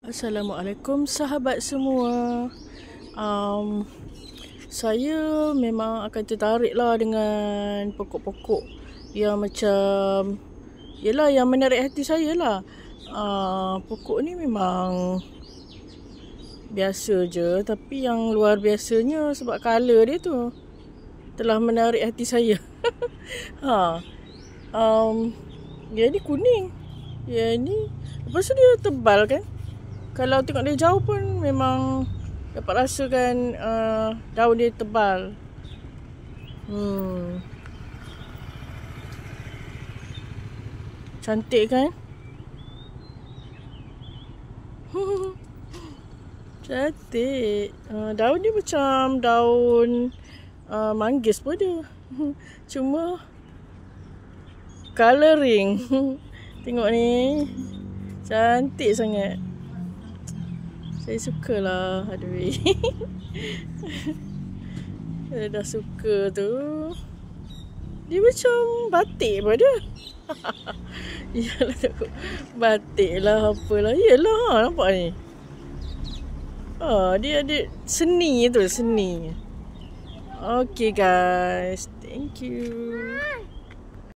Assalamualaikum sahabat semua. Saya memang akan tertarik lah dengan pokok-pokok yang macam, yelah, yang menarik hati saya lah. Pokok ni memang biasa je, tapi yang luar biasanya sebab colour dia tu telah menarik hati saya. Yang ni kuning, yang ni lepas tu dia tebal kan. Kalau tengok dari jauh pun memang dapat rasakan daun dia tebal. Cantik kan? Cantik. Daun dia macam daun manggis pun dia. Cuma colouring. Tengok ni. Cantik sangat. Saya sukalah. Aduh. Saya dah suka tu. Dia macam batik pun dia. Yalah, batik lah, apalah. Yalah, nampak ni. Dia ada seni tu, seni. Okay guys, thank you.